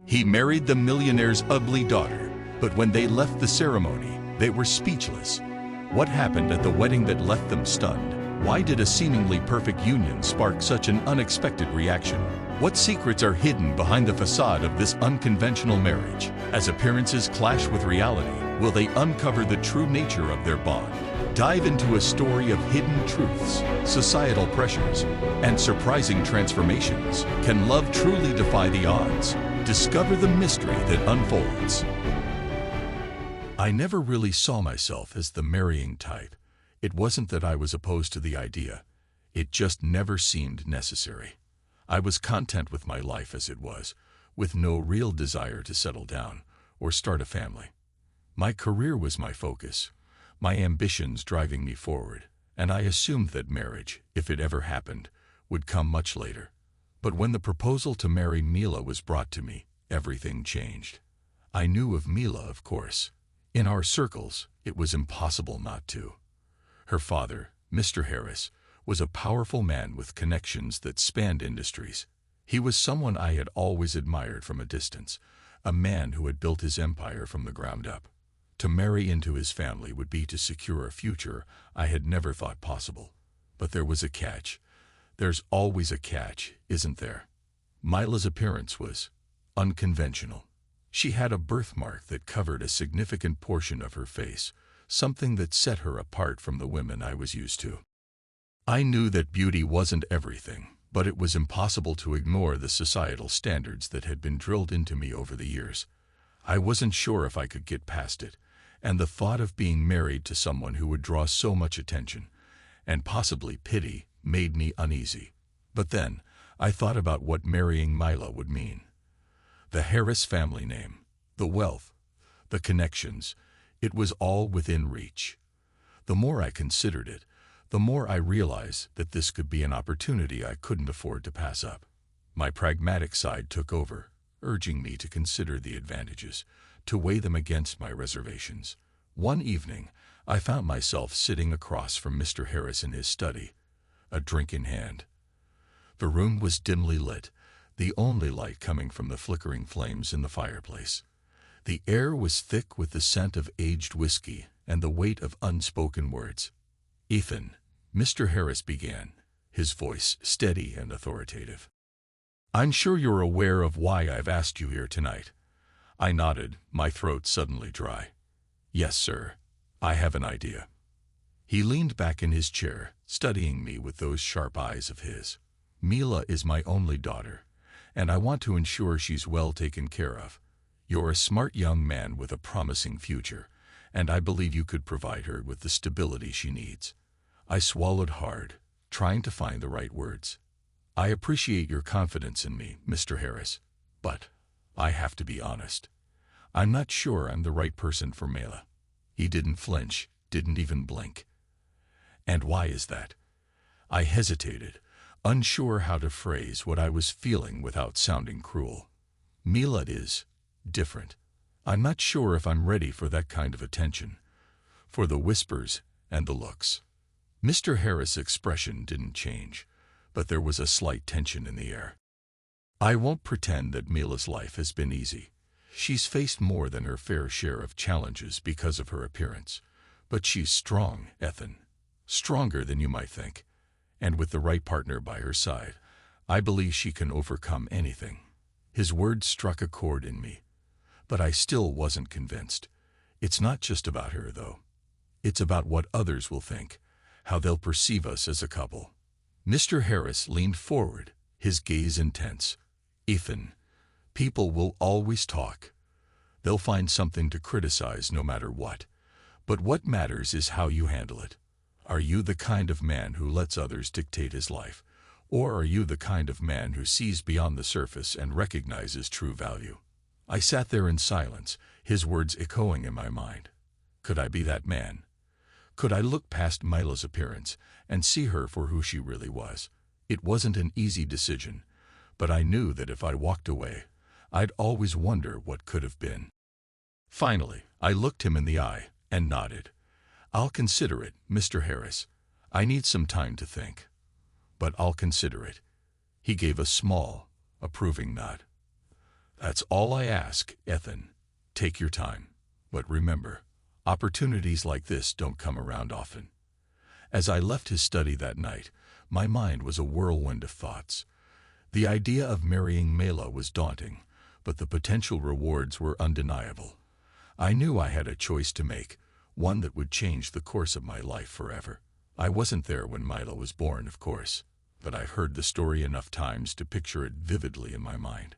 He married the millionaire's ugly daughter, but when they left the ceremony, they were speechless. What happened at the wedding that left them stunned? Why did a seemingly perfect union spark such an unexpected reaction? What secrets are hidden behind the facade of this unconventional marriage? As appearances clash with reality, will they uncover the true nature of their bond? Dive into a story of hidden truths, societal pressures, and surprising transformations. Can love truly defy the odds? Discover the mystery that unfolds. I never really saw myself as the marrying type. It wasn't that I was opposed to the idea. It just never seemed necessary. I was content with my life as it was, with no real desire to settle down or start a family. My career was my focus, my ambitions driving me forward, and I assumed that marriage, if it ever happened, would come much later. But when the proposal to marry Mila was brought to me, everything changed. I knew of Mila, of course. In our circles, it was impossible not to. Her father, Mr. Harris, was a powerful man with connections that spanned industries. He was someone I had always admired from a distance, a man who had built his empire from the ground up. To marry into his family would be to secure a future I had never thought possible. But there was a catch. There's always a catch, isn't there? Mila's appearance was unconventional. She had a birthmark that covered a significant portion of her face, something that set her apart from the women I was used to. I knew that beauty wasn't everything, but it was impossible to ignore the societal standards that had been drilled into me over the years. I wasn't sure if I could get past it, and the thought of being married to someone who would draw so much attention, and possibly pity, made me uneasy. But then, I thought about what marrying Mila would mean. The Harris family name, the wealth, the connections, it was all within reach. The more I considered it, the more I realized that this could be an opportunity I couldn't afford to pass up. My pragmatic side took over, urging me to consider the advantages, to weigh them against my reservations. One evening, I found myself sitting across from Mr. Harris in his study, a drink in hand. The room was dimly lit, the only light coming from the flickering flames in the fireplace. The air was thick with the scent of aged whiskey and the weight of unspoken words. "Ethan," Mr. Harris began, his voice steady and authoritative. "I'm sure you're aware of why I've asked you here tonight." I nodded, my throat suddenly dry. "Yes, sir. I have an idea." He leaned back in his chair, studying me with those sharp eyes of his. "Mila is my only daughter, and I want to ensure she's well taken care of. You're a smart young man with a promising future, and I believe you could provide her with the stability she needs." I swallowed hard, trying to find the right words. "I appreciate your confidence in me, Mr. Harris, but I have to be honest. I'm not sure I'm the right person for Mila." He didn't flinch, didn't even blink. "And why is that?" I hesitated, unsure how to phrase what I was feeling without sounding cruel. "Mila is different. I'm not sure if I'm ready for that kind of attention, for the whispers and the looks." Mr. Harris' expression didn't change, but there was a slight tension in the air. "I won't pretend that Mila's life has been easy. She's faced more than her fair share of challenges because of her appearance. But she's strong, Ethan. Stronger than you might think. And with the right partner by her side, I believe she can overcome anything." His words struck a chord in me, but I still wasn't convinced. It's not just about her, though. It's about what others will think, how they'll perceive us as a couple. Mr. Harris leaned forward, his gaze intense. "Ethan, people will always talk. They'll find something to criticize no matter what. But what matters is how you handle it. Are you the kind of man who lets others dictate his life, or are you the kind of man who sees beyond the surface and recognizes true value?" I sat there in silence, his words echoing in my mind. Could I be that man? Could I look past Mila's appearance and see her for who she really was? It wasn't an easy decision, but I knew that if I walked away, I'd always wonder what could have been. Finally, I looked him in the eye and nodded. "I'll consider it, Mr. Harris. I need some time to think. But I'll consider it." He gave a small, approving nod. That's all I ask, Ethan. Take your time. But remember, opportunities like this don't come around often. As I left his study that night, my mind was a whirlwind of thoughts. The idea of marrying Mila was daunting, but the potential rewards were undeniable. I knew I had a choice to make, one that would change the course of my life forever. I wasn't there when Mila was born, of course, but I've heard the story enough times to picture it vividly in my mind.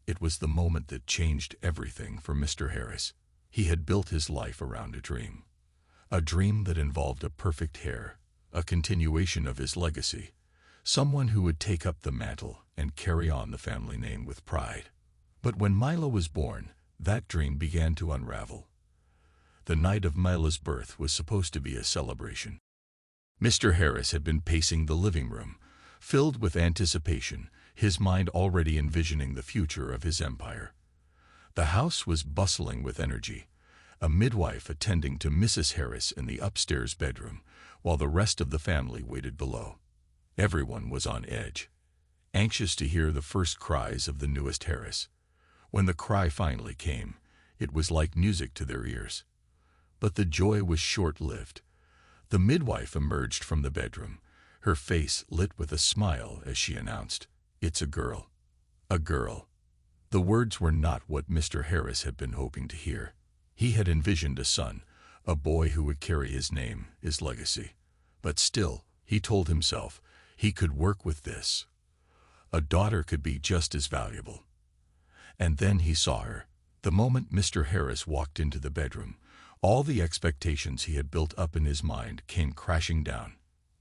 It was the moment that changed everything for Mr. Harris. He had built his life around a dream that involved a perfect heir, a continuation of his legacy, someone who would take up the mantle and carry on the family name with pride. But when Mila was born, that dream began to unravel. The night of Mila's birth was supposed to be a celebration. Mr. Harris had been pacing the living room, filled with anticipation, his mind already envisioning the future of his empire. The house was bustling with energy, a midwife attending to Mrs. Harris in the upstairs bedroom, while the rest of the family waited below. Everyone was on edge, anxious to hear the first cries of the newest Harris. When the cry finally came, it was like music to their ears. But the joy was short-lived. The midwife emerged from the bedroom, her face lit with a smile as she announced, "It's a girl. A girl." The words were not what Mr. Harris had been hoping to hear. He had envisioned a son, a boy who would carry his name, his legacy. But still, he told himself, he could work with this. A daughter could be just as valuable. And then he saw her. The moment Mr. Harris walked into the bedroom, all the expectations he had built up in his mind came crashing down.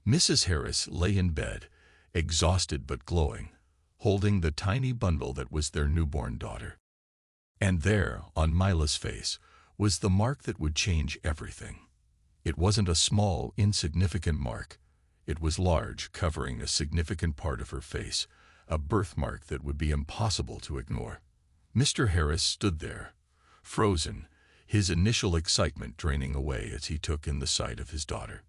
Mrs. Harris lay in bed, exhausted but glowing, holding the tiny bundle that was their newborn daughter. And there, on Mila's face, was the mark that would change everything. It wasn't a small, insignificant mark. It was large, covering a significant part of her face, a birthmark that would be impossible to ignore. Mr. Harris stood there, frozen, his initial excitement draining away as he took in the sight of his daughter.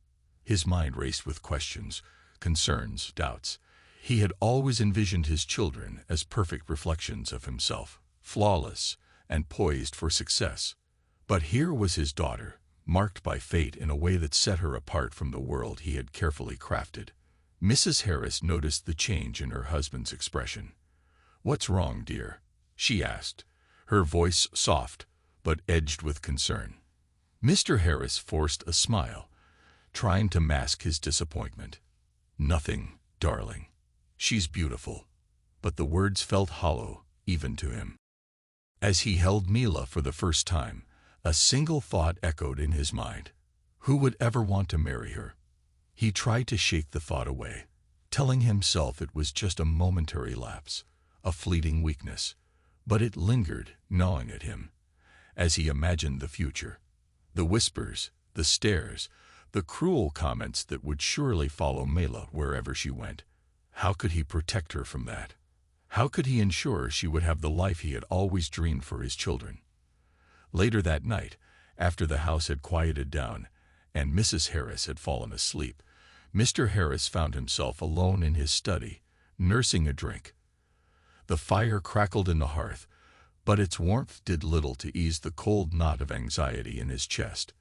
His mind raced with questions, concerns, doubts. He had always envisioned his children as perfect reflections of himself, flawless and poised for success. But here was his daughter, marked by fate in a way that set her apart from the world he had carefully crafted. Mrs. Harris noticed the change in her husband's expression. "What's wrong, dear?" she asked, her voice soft but edged with concern. Mr. Harris forced a smile, trying to mask his disappointment. "Nothing, darling. She's beautiful." But the words felt hollow, even to him. As he held Mila for the first time, a single thought echoed in his mind. Who would ever want to marry her? He tried to shake the thought away, telling himself it was just a momentary lapse, a fleeting weakness. But it lingered, gnawing at him, as he imagined the future. The whispers, the stares, the cruel comments that would surely follow Mila wherever she went. How could he protect her from that? How could he ensure she would have the life he had always dreamed for his children? Later that night, after the house had quieted down and Mrs. Harris had fallen asleep, Mr. Harris found himself alone in his study, nursing a drink. The fire crackled in the hearth, but its warmth did little to ease the cold knot of anxiety in his chest.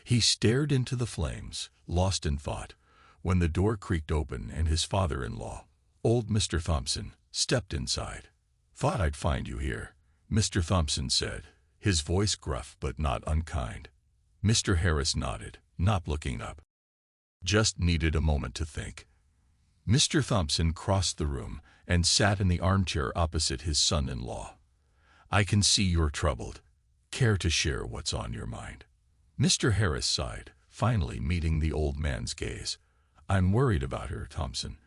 He stared into the flames, lost in thought, when the door creaked open and his father-in-law, old Mr. Thompson, stepped inside. "Thought I'd find you here," Mr. Thompson said, his voice gruff but not unkind. Mr. Harris nodded, not looking up. "Just needed a moment to think." Mr. Thompson crossed the room and sat in the armchair opposite his son-in-law. "I can see you're troubled. Care to share what's on your mind?" Mr. Harris sighed, finally meeting the old man's gaze. "I'm worried about her, Thompson.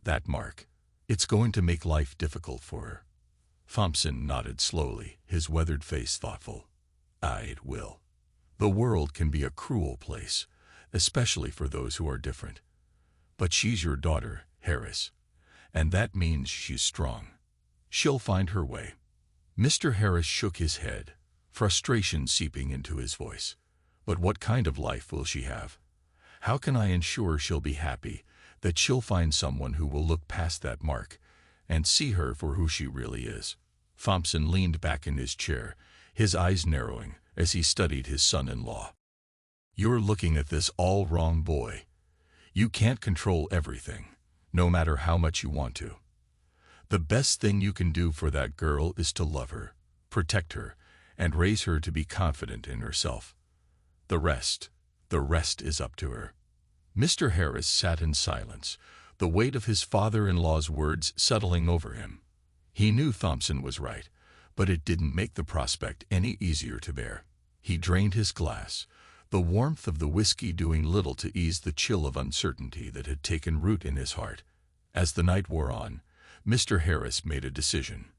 That mark. It's going to make life difficult for her." Thompson nodded slowly, his weathered face thoughtful. "It will. The world can be a cruel place, especially for those who are different. But she's your daughter, Harris, and that means she's strong. She'll find her way." Mr. Harris shook his head, frustration seeping into his voice. "But what kind of life will she have? How can I ensure she'll be happy, that she'll find someone who will look past that mark and see her for who she really is?" Thompson leaned back in his chair, his eyes narrowing as he studied his son-in-law. "You're looking at this all wrong, boy. You can't control everything, no matter how much you want to. The best thing you can do for that girl is to love her, protect her, and raise her to be confident in herself. The rest is up to her." Mr. Harris sat in silence, the weight of his father-in-law's words settling over him. He knew Thompson was right, but it didn't make the prospect any easier to bear. He drained his glass, the warmth of the whiskey doing little to ease the chill of uncertainty that had taken root in his heart. As the night wore on, Mr. Harris made a decision.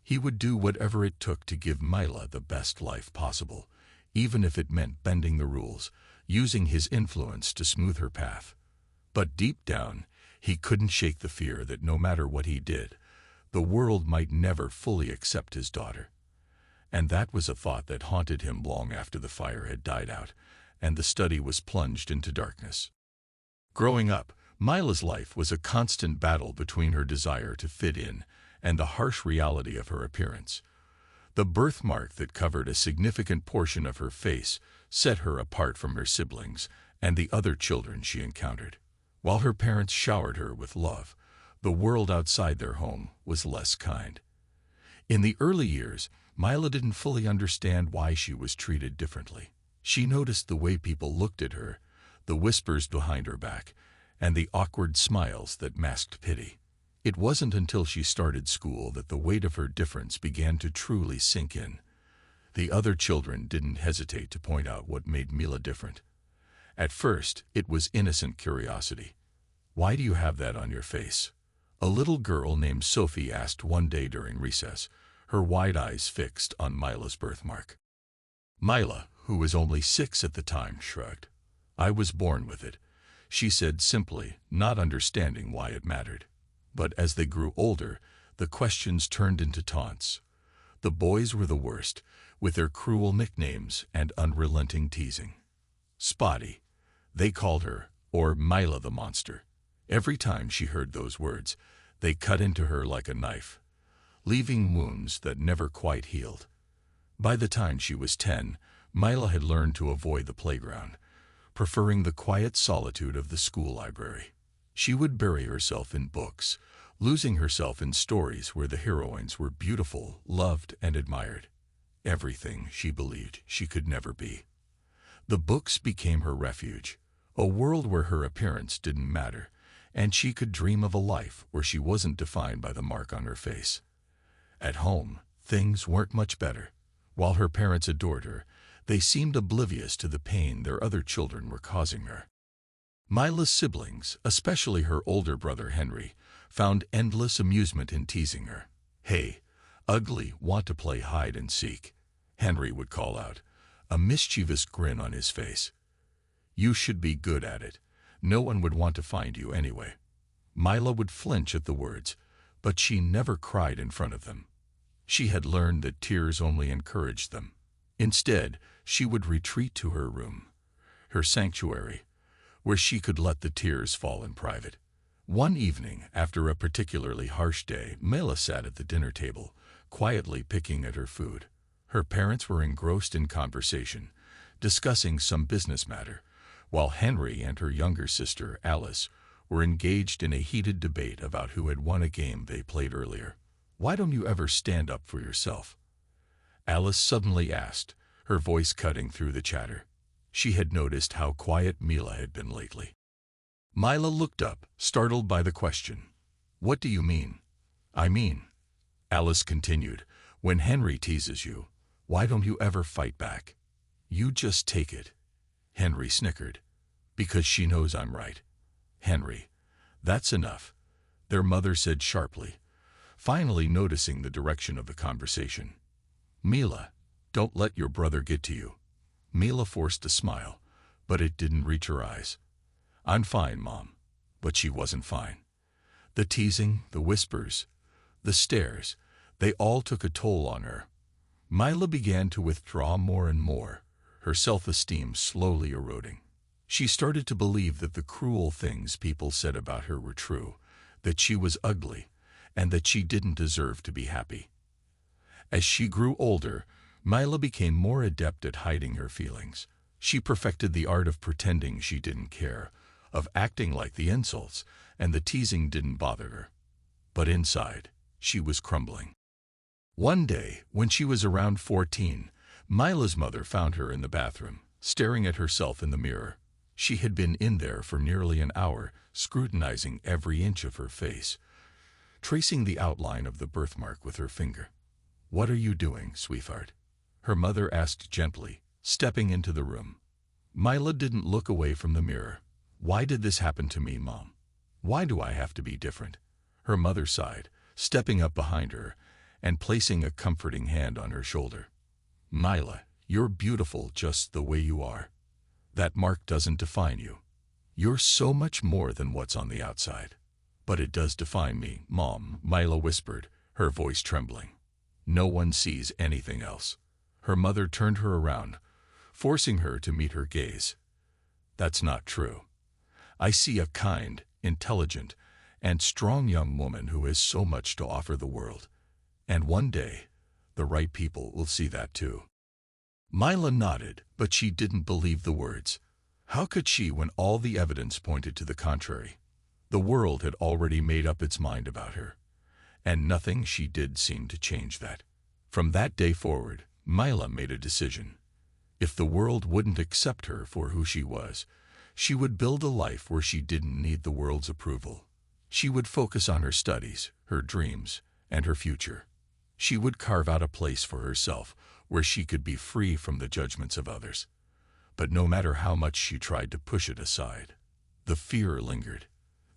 He would do whatever it took to give Mila the best life possible, even if it meant bending the rules, using his influence to smooth her path. But deep down, he couldn't shake the fear that no matter what he did, the world might never fully accept his daughter. And that was a thought that haunted him long after the fire had died out, and the study was plunged into darkness. Growing up, Mila's life was a constant battle between her desire to fit in and the harsh reality of her appearance. The birthmark that covered a significant portion of her face set her apart from her siblings and the other children she encountered. While her parents showered her with love, the world outside their home was less kind. In the early years, Mila didn't fully understand why she was treated differently. She noticed the way people looked at her, the whispers behind her back, and the awkward smiles that masked pity. It wasn't until she started school that the weight of her difference began to truly sink in. The other children didn't hesitate to point out what made Mila different. At first, it was innocent curiosity. "Why do you have that on your face?" a little girl named Sophie asked one day during recess, her wide eyes fixed on Mila's birthmark. Mila, who was only 6 at the time, shrugged. "I was born with it," she said simply, not understanding why it mattered. But as they grew older, the questions turned into taunts. The boys were the worst, with their cruel nicknames and unrelenting teasing. Spotty, they called her, or Mila the monster. Every time she heard those words, they cut into her like a knife, leaving wounds that never quite healed. By the time she was 10, Mila had learned to avoid the playground, preferring the quiet solitude of the school library. She would bury herself in books, losing herself in stories where the heroines were beautiful, loved, and admired. Everything she believed she could never be. The books became her refuge, a world where her appearance didn't matter, and she could dream of a life where she wasn't defined by the mark on her face. At home, things weren't much better. While her parents adored her, they seemed oblivious to the pain their other children were causing her. Mila's siblings, especially her older brother Henry, found endless amusement in teasing her. "Hey, ugly, want to play hide and seek?" Henry would call out, a mischievous grin on his face. "You should be good at it. No one would want to find you anyway." Mila would flinch at the words, but she never cried in front of them. She had learned that tears only encouraged them. Instead, she would retreat to her room, her sanctuary, where she could let the tears fall in private. One evening, after a particularly harsh day, Mila sat at the dinner table, quietly picking at her food. Her parents were engrossed in conversation, discussing some business matter, while Henry and her younger sister, Alice, were engaged in a heated debate about who had won a game they played earlier. "Why don't you ever stand up for yourself?" Alice suddenly asked, her voice cutting through the chatter. She had noticed how quiet Mila had been lately. Mila looked up, startled by the question. "What do you mean?" "I mean," Alice continued, "when Henry teases you, why don't you ever fight back? You just take it." Henry snickered. "Because she knows I'm right." "Henry, that's enough," their mother said sharply, finally noticing the direction of the conversation. "Mila, don't let your brother get to you." Mila forced a smile, but it didn't reach her eyes. "I'm fine, Mom." But she wasn't fine. The teasing, the whispers, the stares, they all took a toll on her. Mila began to withdraw more and more, her self-esteem slowly eroding. She started to believe that the cruel things people said about her were true, that she was ugly, and that she didn't deserve to be happy. As she grew older, Mila became more adept at hiding her feelings. She perfected the art of pretending she didn't care, of acting like the insults and the teasing didn't bother her. But inside, she was crumbling. One day, when she was around 14, Mila's mother found her in the bathroom, staring at herself in the mirror. She had been in there for nearly an hour, scrutinizing every inch of her face, tracing the outline of the birthmark with her finger. "What are you doing, sweetheart?" her mother asked gently, stepping into the room. Mila didn't look away from the mirror. "Why did this happen to me, Mom? Why do I have to be different?" Her mother sighed, stepping up behind her and placing a comforting hand on her shoulder. "Mila, you're beautiful just the way you are. That mark doesn't define you. You're so much more than what's on the outside." "But it does define me, Mom," Mila whispered, her voice trembling. "No one sees anything else." Her mother turned her around, forcing her to meet her gaze. "That's not true. I see a kind, intelligent, and strong young woman who has so much to offer the world. And one day, the right people will see that too." Mila nodded, but she didn't believe the words. How could she when all the evidence pointed to the contrary? The world had already made up its mind about her, and nothing she did seemed to change that. From that day forward, Mila made a decision. If the world wouldn't accept her for who she was, she would build a life where she didn't need the world's approval. She would focus on her studies, her dreams, and her future. She would carve out a place for herself where she could be free from the judgments of others. But no matter how much she tried to push it aside, the fear lingered.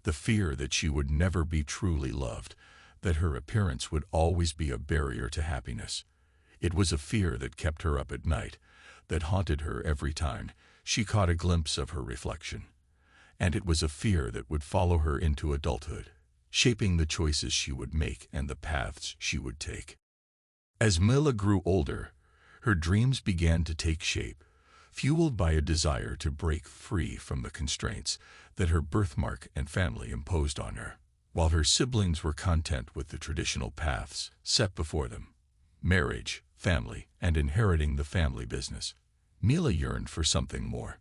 The fear that she would never be truly loved, that her appearance would always be a barrier to happiness. It was a fear that kept her up at night, that haunted her every time she caught a glimpse of her reflection. And it was a fear that would follow her into adulthood, shaping the choices she would make and the paths she would take. As Mila grew older, her dreams began to take shape, fueled by a desire to break free from the constraints that her birthmark and family imposed on her, while her siblings were content with the traditional paths set before them: marriage, family, and inheriting the family business. Mila yearned for something more.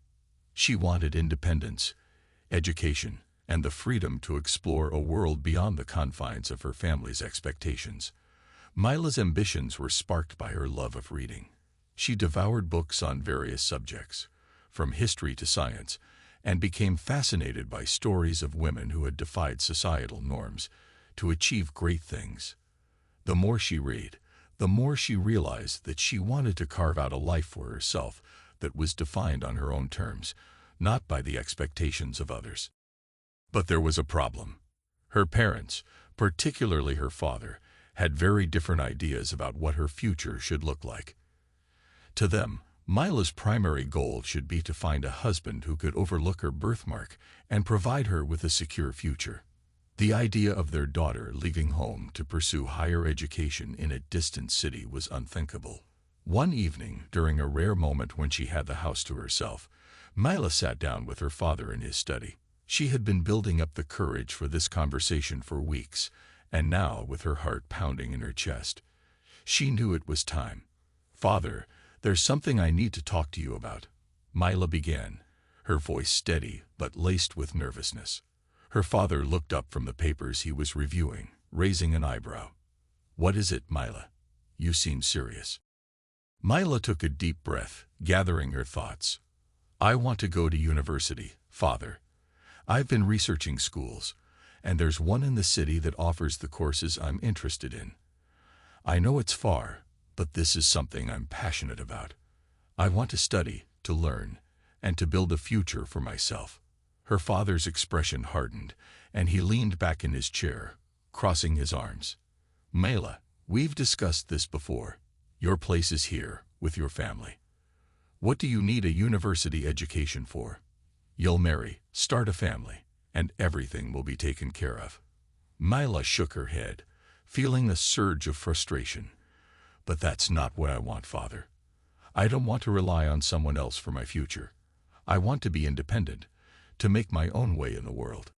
She wanted independence, education, and the freedom to explore a world beyond the confines of her family's expectations. Mila's ambitions were sparked by her love of reading. She devoured books on various subjects, from history to science, and became fascinated by stories of women who had defied societal norms to achieve great things. The more she read, the more she realized that she wanted to carve out a life for herself that was defined on her own terms, not by the expectations of others. But there was a problem. Her parents, particularly her father, had very different ideas about what her future should look like. To them, Mila's primary goal should be to find a husband who could overlook her birthmark and provide her with a secure future. The idea of their daughter leaving home to pursue higher education in a distant city was unthinkable. One evening, during a rare moment when she had the house to herself, Mila sat down with her father in his study. She had been building up the courage for this conversation for weeks, and now, with her heart pounding in her chest, she knew it was time. "Father, there's something I need to talk to you about," Mila began, her voice steady but laced with nervousness. Her father looked up from the papers he was reviewing, raising an eyebrow. "What is it, Mila? You seem serious." Mila took a deep breath, gathering her thoughts. "I want to go to university, Father. I've been researching schools, and there's one in the city that offers the courses I'm interested in. I know it's far, but this is something I'm passionate about. I want to study, to learn, and to build a future for myself." Her father's expression hardened, and he leaned back in his chair, crossing his arms. "Mila, we've discussed this before. Your place is here, with your family. What do you need a university education for? You'll marry, start a family, and everything will be taken care of." Mila shook her head, feeling a surge of frustration. "But that's not what I want, Father. I don't want to rely on someone else for my future. I want to be independent, to make my own way in the world."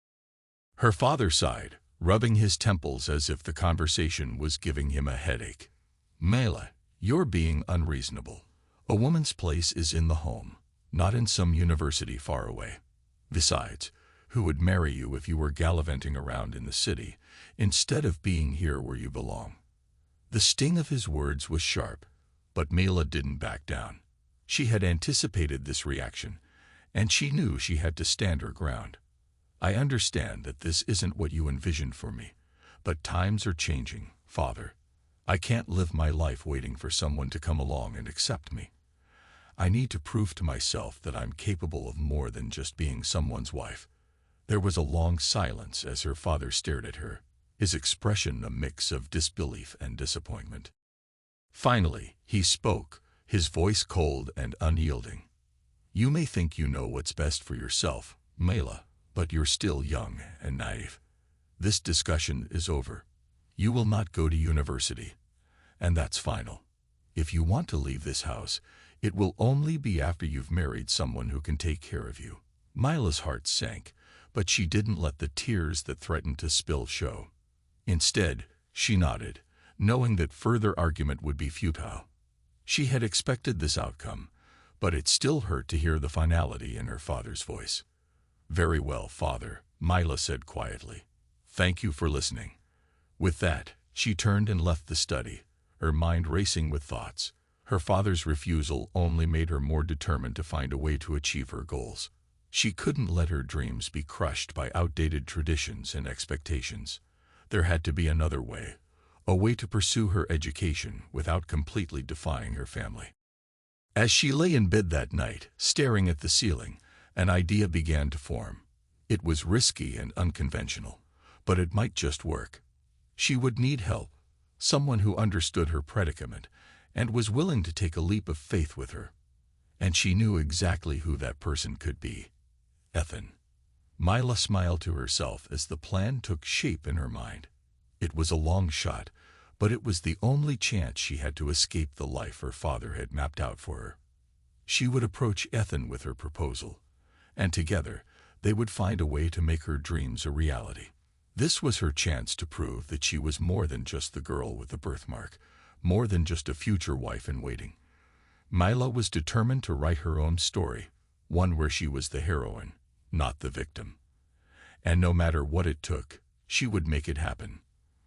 Her father sighed, rubbing his temples as if the conversation was giving him a headache. Mila, you're being unreasonable. A woman's place is in the home, not in some university far away. Besides, who would marry you if you were gallivanting around in the city, instead of being here where you belong? The sting of his words was sharp, but Mila didn't back down. She had anticipated this reaction, and she knew she had to stand her ground. I understand that this isn't what you envisioned for me, but times are changing, Father. I can't live my life waiting for someone to come along and accept me. I need to prove to myself that I'm capable of more than just being someone's wife. There was a long silence as her father stared at her, his expression a mix of disbelief and disappointment. Finally, he spoke, his voice cold and unyielding. You may think you know what's best for yourself, Mila, but you're still young and naive. This discussion is over. You will not go to university, and that's final. If you want to leave this house, it will only be after you've married someone who can take care of you. Mila's heart sank, but she didn't let the tears that threatened to spill show. Instead, she nodded, knowing that further argument would be futile. She had expected this outcome, but it still hurt to hear the finality in her father's voice. Very well, Father, Mila said quietly. Thank you for listening. With that, she turned and left the study, her mind racing with thoughts. Her father's refusal only made her more determined to find a way to achieve her goals. She couldn't let her dreams be crushed by outdated traditions and expectations. There had to be another way, a way to pursue her education without completely defying her family. As she lay in bed that night, staring at the ceiling, an idea began to form. It was risky and unconventional, but it might just work. She would need help, someone who understood her predicament and was willing to take a leap of faith with her. And she knew exactly who that person could be. Ethan. Mila smiled to herself as the plan took shape in her mind. It was a long shot, but it was the only chance she had to escape the life her father had mapped out for her. She would approach Ethan with her proposal, and together they would find a way to make her dreams a reality. This was her chance to prove that she was more than just the girl with the birthmark, more than just a future wife in waiting. Mila was determined to write her own story, one where she was the heroine, not the victim. And no matter what it took, she would make it happen.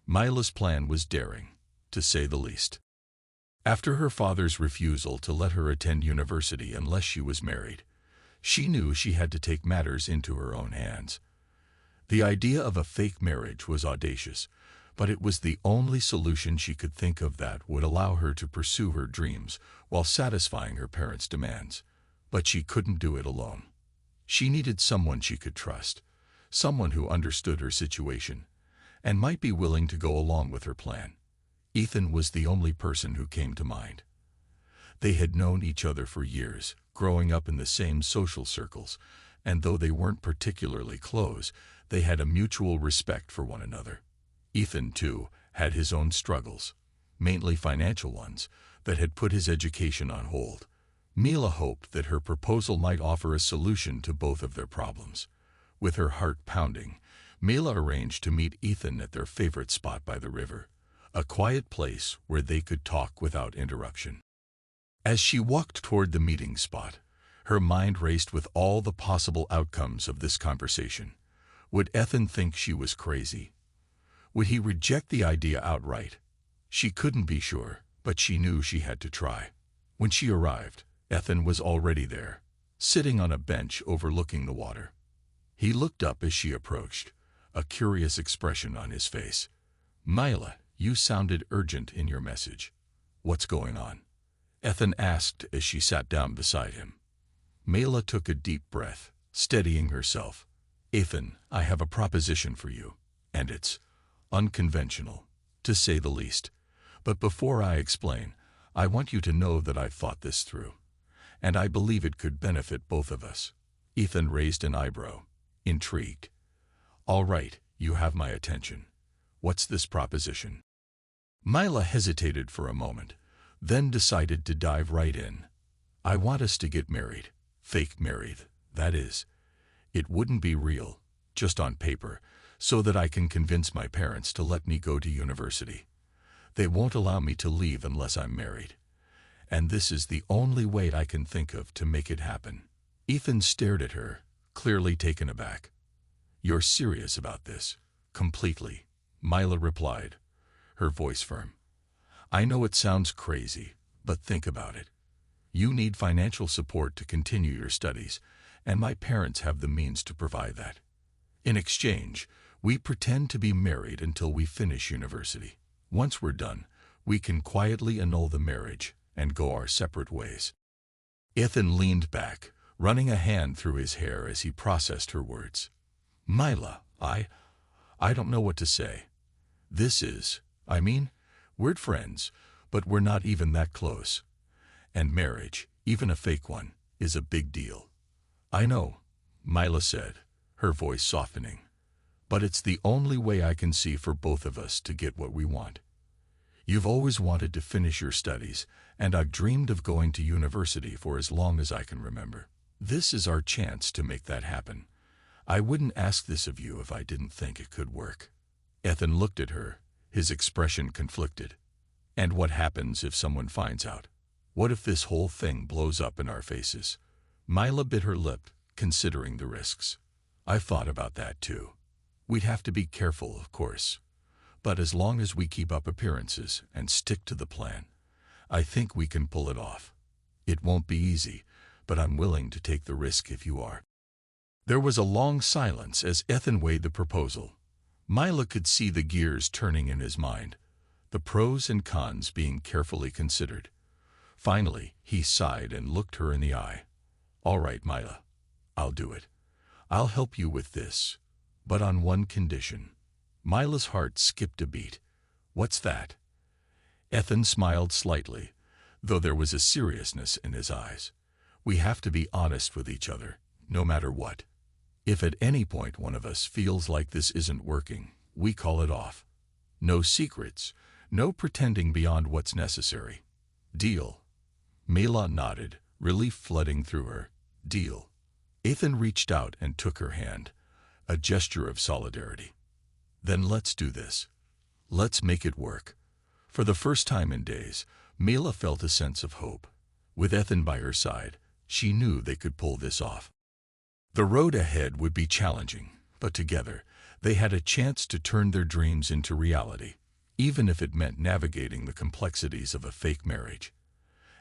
Mila's plan was daring, to say the least. After her father's refusal to let her attend university unless she was married, she knew she had to take matters into her own hands. The idea of a fake marriage was audacious, but it was the only solution she could think of that would allow her to pursue her dreams while satisfying her parents' demands. But she couldn't do it alone. She needed someone she could trust, someone who understood her situation, and might be willing to go along with her plan. Ethan was the only person who came to mind. They had known each other for years, growing up in the same social circles, and though they weren't particularly close, they had a mutual respect for one another. Ethan, too, had his own struggles, mainly financial ones, that had put his education on hold. Mila hoped that her proposal might offer a solution to both of their problems. With her heart pounding, Mila arranged to meet Ethan at their favorite spot by the river, a quiet place where they could talk without interruption. As she walked toward the meeting spot, her mind raced with all the possible outcomes of this conversation. Would Ethan think she was crazy? Would he reject the idea outright? She couldn't be sure, but she knew she had to try. When she arrived, Ethan was already there, sitting on a bench overlooking the water. He looked up as she approached, a curious expression on his face. Mila, you sounded urgent in your message. What's going on? Ethan asked as she sat down beside him. Mila took a deep breath, steadying herself. Ethan, I have a proposition for you, and it's unconventional, to say the least. But before I explain, I want you to know that I've thought this through, and I believe it could benefit both of us. Ethan raised an eyebrow, intrigued. All right, you have my attention. What's this proposition? Mila hesitated for a moment, then decided to dive right in. I want us to get married. Fake married, that is. It wouldn't be real, just on paper, so that I can convince my parents to let me go to university. They won't allow me to leave unless I'm married. And this is the only way I can think of to make it happen." Ethan stared at her, clearly taken aback. "You're serious about this?" "Completely," Mila replied, her voice firm. "I know it sounds crazy, but think about it. You need financial support to continue your studies, and my parents have the means to provide that. In exchange, we pretend to be married until we finish university. Once we're done, we can quietly annul the marriage and go our separate ways." Ethan leaned back, running a hand through his hair as he processed her words. "Mila, I don't know what to say. We're friends, but we're not even that close. And marriage, even a fake one, is a big deal." "I know," Mila said, her voice softening. "But it's the only way I can see for both of us to get what we want. You've always wanted to finish your studies, and I've dreamed of going to university for as long as I can remember. This is our chance to make that happen. I wouldn't ask this of you if I didn't think it could work." Ethan looked at her, his expression conflicted. "And what happens if someone finds out? What if this whole thing blows up in our faces?" Mila bit her lip, considering the risks. "I've thought about that too. We'd have to be careful, of course. But as long as we keep up appearances and stick to the plan, I think we can pull it off. It won't be easy, but I'm willing to take the risk if you are." There was a long silence as Ethan weighed the proposal. Mila could see the gears turning in his mind, the pros and cons being carefully considered. Finally, he sighed and looked her in the eye. "All right, Mila, I'll do it. I'll help you with this, but on one condition." Mila's heart skipped a beat. "What's that?" Ethan smiled slightly, though there was a seriousness in his eyes. "We have to be honest with each other, no matter what. If at any point one of us feels like this isn't working, we call it off. No secrets, no pretending beyond what's necessary. Deal?" Mila nodded, relief flooding through her. "Deal." Ethan reached out and took her hand, a gesture of solidarity. "Then let's do this. Let's make it work." For the first time in days, Mila felt a sense of hope. With Ethan by her side, she knew they could pull this off. The road ahead would be challenging, but together, they had a chance to turn their dreams into reality, even if it meant navigating the complexities of a fake marriage.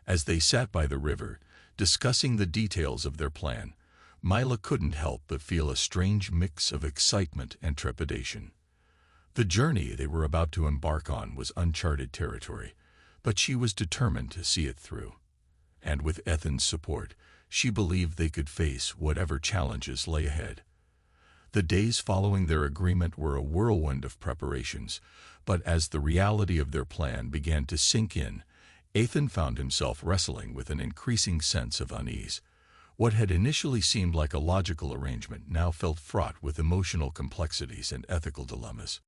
As they sat by the river, discussing the details of their plan, Mila couldn't help but feel a strange mix of excitement and trepidation. The journey they were about to embark on was uncharted territory, but she was determined to see it through. And with Ethan's support, she believed they could face whatever challenges lay ahead. The days following their agreement were a whirlwind of preparations, but as the reality of their plan began to sink in, Ethan found himself wrestling with an increasing sense of unease. What had initially seemed like a logical arrangement now felt fraught with emotional complexities and ethical dilemmas.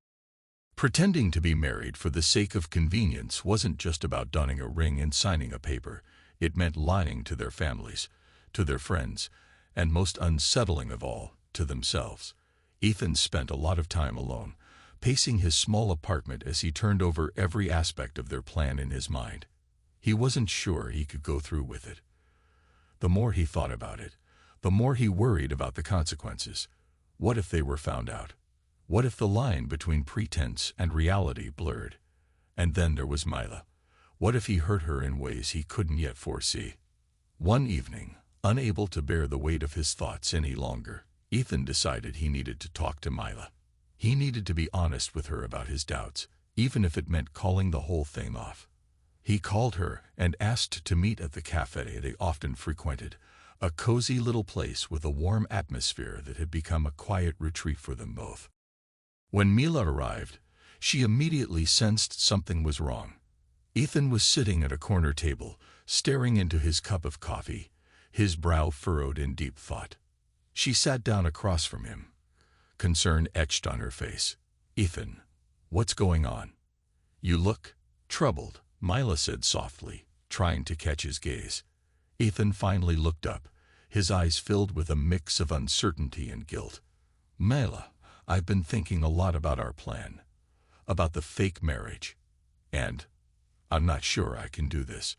Pretending to be married for the sake of convenience wasn't just about donning a ring and signing a paper. It meant lying to their families, to their friends, and most unsettling of all, to themselves. Ethan spent a lot of time alone, pacing his small apartment as he turned over every aspect of their plan in his mind. He wasn't sure he could go through with it. The more he thought about it, the more he worried about the consequences. What if they were found out? What if the line between pretense and reality blurred? And then there was Mila. What if he hurt her in ways he couldn't yet foresee? One evening, unable to bear the weight of his thoughts any longer, Ethan decided he needed to talk to Mila. He needed to be honest with her about his doubts, even if it meant calling the whole thing off. He called her and asked to meet at the cafe they often frequented, a cozy little place with a warm atmosphere that had become a quiet retreat for them both. When Mila arrived, she immediately sensed something was wrong. Ethan was sitting at a corner table, staring into his cup of coffee, his brow furrowed in deep thought. She sat down across from him, concern etched on her face. "Ethan, what's going on? You look troubled," Mila said softly, trying to catch his gaze. Ethan finally looked up, his eyes filled with a mix of uncertainty and guilt. "Mila, I've been thinking a lot about our plan, about the fake marriage. And, I'm not sure I can do this.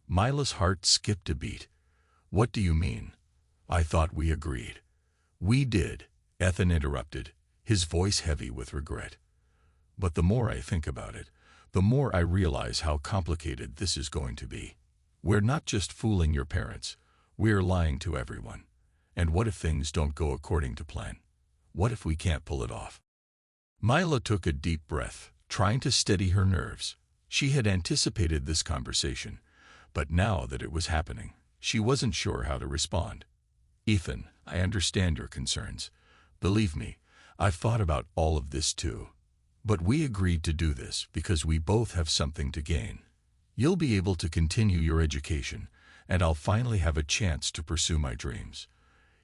Mila's heart skipped a beat. What do you mean? I thought we agreed. We did, Ethan interrupted, his voice heavy with regret. But the more I think about it, the more I realize how complicated this is going to be. We're not just fooling your parents, we're lying to everyone. And what if things don't go according to plan? What if we can't pull it off? Mila took a deep breath, trying to steady her nerves. She had anticipated this conversation, but now that it was happening, she wasn't sure how to respond. Ethan, I understand your concerns. Believe me, I've thought about all of this too. But we agreed to do this because we both have something to gain. You'll be able to continue your education, and I'll finally have a chance to pursue my dreams.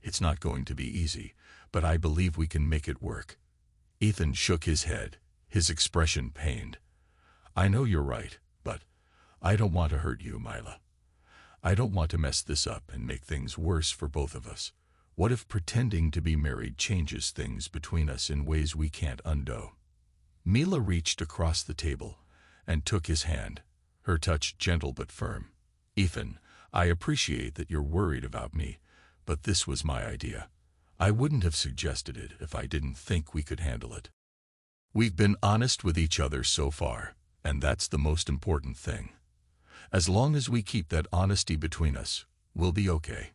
It's not going to be easy, but I believe we can make it work. Ethan shook his head, his expression pained. I know you're right, but I don't want to hurt you, Mila. I don't want to mess this up and make things worse for both of us. What if pretending to be married changes things between us in ways we can't undo? Mila reached across the table and took his hand, her touch gentle but firm. Ethan, I appreciate that you're worried about me, but this was my idea. I wouldn't have suggested it if I didn't think we could handle it. We've been honest with each other so far, and that's the most important thing. As long as we keep that honesty between us, we'll be okay.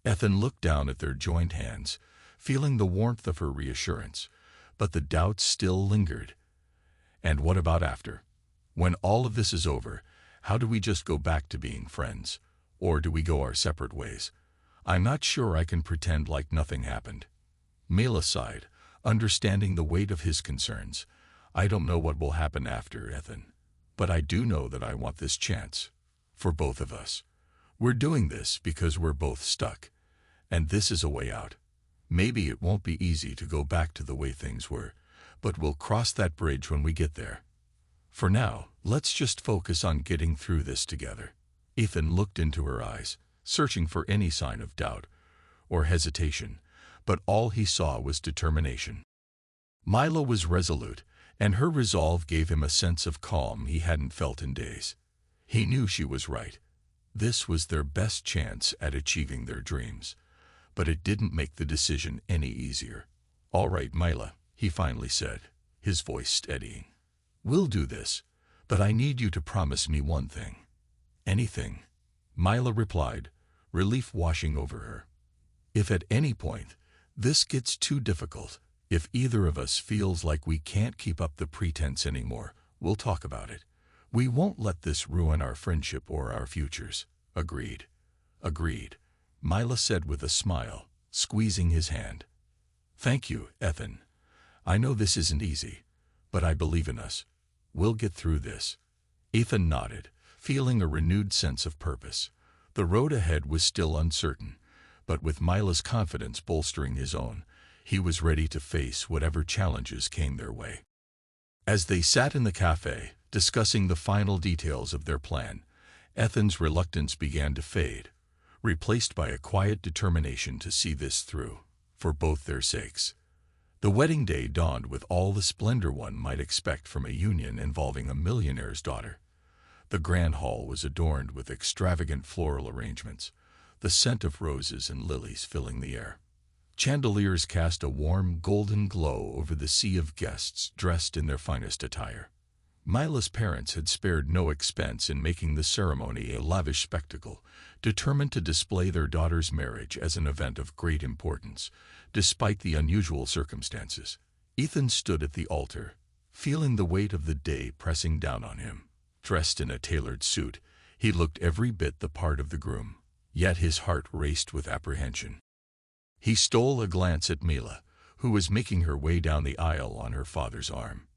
Ethan looked down at their joined hands, feeling the warmth of her reassurance, but the doubts still lingered. And what about after? When all of this is over, how do we just go back to being friends? Or do we go our separate ways? I'm not sure I can pretend like nothing happened. Mila sighed, understanding the weight of his concerns. I don't know what will happen after, Ethan. But I do know that I want this chance. For both of us. We're doing this because we're both stuck. And this is a way out. Maybe it won't be easy to go back to the way things were, but we'll cross that bridge when we get there. For now, let's just focus on getting through this together. Ethan looked into her eyes, searching for any sign of doubt or hesitation, but all he saw was determination. Mila was resolute, and her resolve gave him a sense of calm he hadn't felt in days. He knew she was right. This was their best chance at achieving their dreams. But it didn't make the decision any easier. All right, Mila, he finally said, his voice steadying. We'll do this, but I need you to promise me one thing. Anything, Mila replied, relief washing over her. If at any point this gets too difficult, if either of us feels like we can't keep up the pretense anymore, we'll talk about it. We won't let this ruin our friendship or our futures. Agreed. Agreed, Mila said with a smile, squeezing his hand. Thank you, Ethan. I know this isn't easy, but I believe in us. We'll get through this. Ethan nodded, feeling a renewed sense of purpose. The road ahead was still uncertain, but with Mila's confidence bolstering his own, he was ready to face whatever challenges came their way. As they sat in the cafe, discussing the final details of their plan, Ethan's reluctance began to fade, replaced by a quiet determination to see this through, for both their sakes. The wedding day dawned with all the splendor one might expect from a union involving a millionaire's daughter. The grand hall was adorned with extravagant floral arrangements, the scent of roses and lilies filling the air. Chandeliers cast a warm golden glow over the sea of guests dressed in their finest attire. Mila's parents had spared no expense in making the ceremony a lavish spectacle, determined to display their daughter's marriage as an event of great importance, despite the unusual circumstances. Ethan stood at the altar, feeling the weight of the day pressing down on him. Dressed in a tailored suit, he looked every bit the part of the groom, yet his heart raced with apprehension. He stole a glance at Mila, who was making her way down the aisle on her father's arm.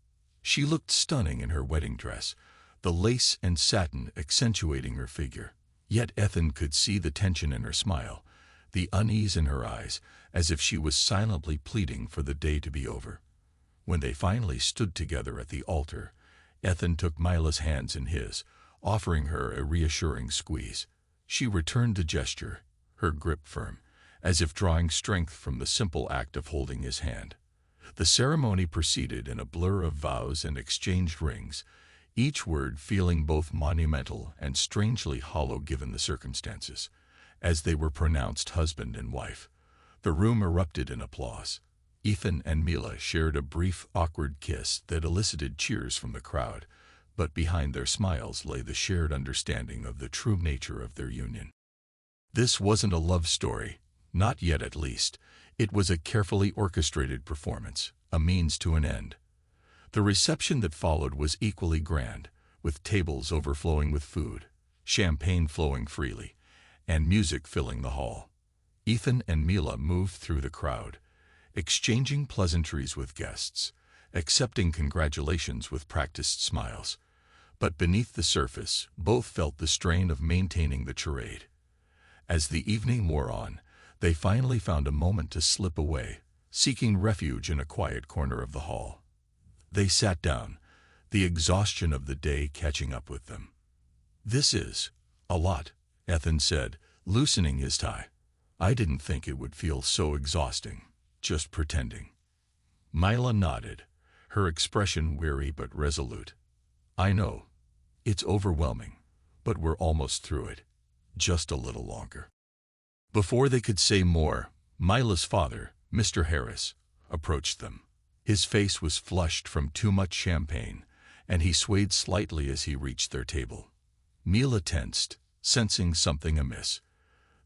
She looked stunning in her wedding dress, the lace and satin accentuating her figure. Yet Ethan could see the tension in her smile, the unease in her eyes, as if she was silently pleading for the day to be over. When they finally stood together at the altar, Ethan took Mila's hands in his, offering her a reassuring squeeze. She returned the gesture, her grip firm, as if drawing strength from the simple act of holding his hand. The ceremony proceeded in a blur of vows and exchanged rings, each word feeling both monumental and strangely hollow given the circumstances. As they were pronounced husband and wife, the room erupted in applause. Ethan and Mila shared a brief, awkward kiss that elicited cheers from the crowd, but behind their smiles lay the shared understanding of the true nature of their union. This wasn't a love story, not yet at least. It was a carefully orchestrated performance, a means to an end. The reception that followed was equally grand, with tables overflowing with food, champagne flowing freely, and music filling the hall. Ethan and Mila moved through the crowd, exchanging pleasantries with guests, accepting congratulations with practiced smiles. But beneath the surface, both felt the strain of maintaining the charade. As the evening wore on, they finally found a moment to slip away, seeking refuge in a quiet corner of the hall. They sat down, the exhaustion of the day catching up with them. "This is a lot," Ethan said, loosening his tie. "I didn't think it would feel so exhausting, just pretending." Mila nodded, her expression weary but resolute. "I know. It's overwhelming, but we're almost through it. Just a little longer." Before they could say more, Mila's father, Mr. Harris, approached them. His face was flushed from too much champagne, and he swayed slightly as he reached their table. Mila tensed, sensing something amiss.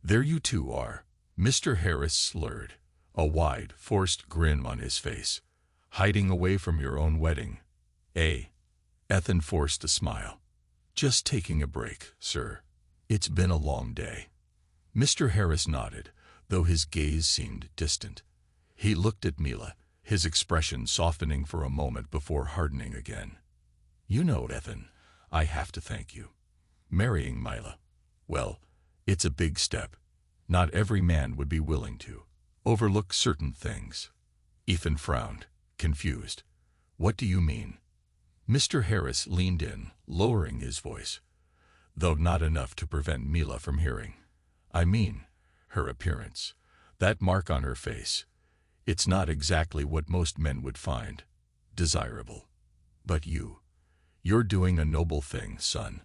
"There you two are," Mr. Harris slurred, a wide, forced grin on his face. "Hiding away from your own wedding, eh?" Ethan forced a smile. "Just taking a break, sir. It's been a long day." Mr. Harris nodded, though his gaze seemed distant. He looked at Mila, his expression softening for a moment before hardening again. "You know, Ethan, I have to thank you. Marrying Mila, well, it's a big step. Not every man would be willing to overlook certain things." Ethan frowned, confused. "What do you mean?" Mr. Harris leaned in, lowering his voice, though not enough to prevent Mila from hearing. "I mean, her appearance. That mark on her face. It's not exactly what most men would find desirable. But you're doing a noble thing, son."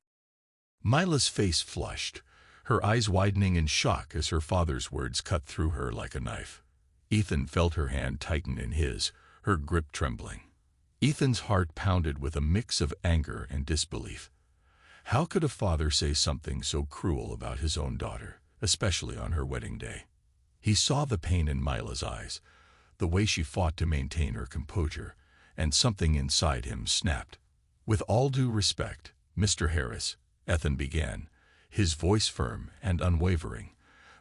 Mila's face flushed, her eyes widening in shock as her father's words cut through her like a knife. Ethan felt her hand tighten in his, her grip trembling. Ethan's heart pounded with a mix of anger and disbelief. How could a father say something so cruel about his own daughter, especially on her wedding day? He saw the pain in Mila's eyes, the way she fought to maintain her composure, and something inside him snapped. "With all due respect, Mr. Harris," Ethan began, his voice firm and unwavering,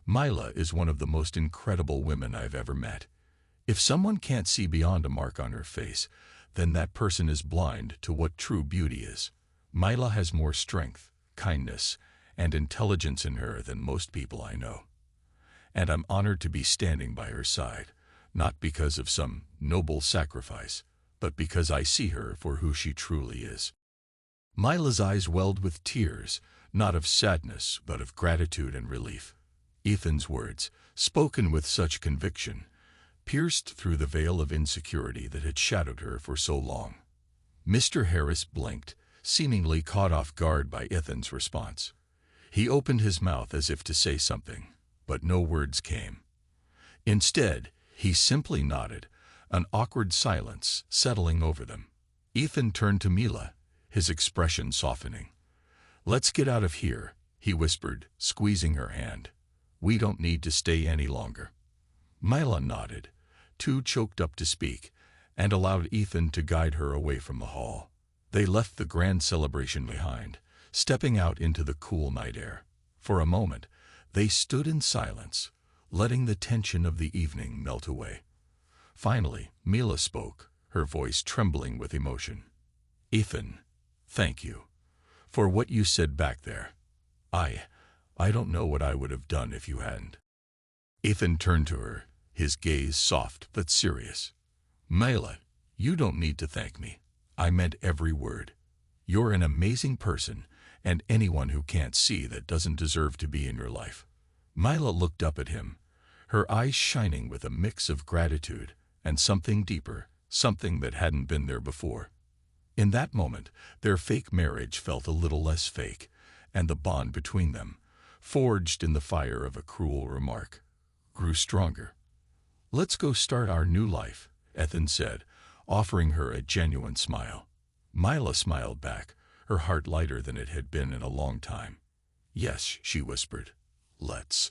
"Mila is one of the most incredible women I've ever met. If someone can't see beyond a mark on her face, then that person is blind to what true beauty is. Mila has more strength, kindness, and intelligence in her than most people I know. And I'm honored to be standing by her side, not because of some noble sacrifice, but because I see her for who she truly is." Mila's eyes welled with tears, not of sadness, but of gratitude and relief. Ethan's words, spoken with such conviction, pierced through the veil of insecurity that had shadowed her for so long. Mr. Harris blinked, seemingly caught off guard by Ethan's response. He opened his mouth as if to say something, but no words came. Instead, he simply nodded, an awkward silence settling over them. Ethan turned to Mila, his expression softening. "Let's get out of here," he whispered, squeezing her hand. "We don't need to stay any longer." Mila nodded, too choked up to speak, and allowed Ethan to guide her away from the hall. They left the grand celebration behind, stepping out into the cool night air. For a moment, they stood in silence, letting the tension of the evening melt away. Finally, Mila spoke, her voice trembling with emotion. "Ethan, thank you for what you said back there. I don't know what I would have done if you hadn't." Ethan turned to her, his gaze soft but serious. "Mila, you don't need to thank me. I meant every word. You're an amazing person, and anyone who can't see that doesn't deserve to be in your life." Mila looked up at him, her eyes shining with a mix of gratitude and something deeper, something that hadn't been there before. In that moment, their fake marriage felt a little less fake, and the bond between them, forged in the fire of a cruel remark, grew stronger. "Let's go start our new life," Ethan said, offering her a genuine smile. Mila smiled back, her heart lighter than it had been in a long time. "Yes," she whispered, "let's."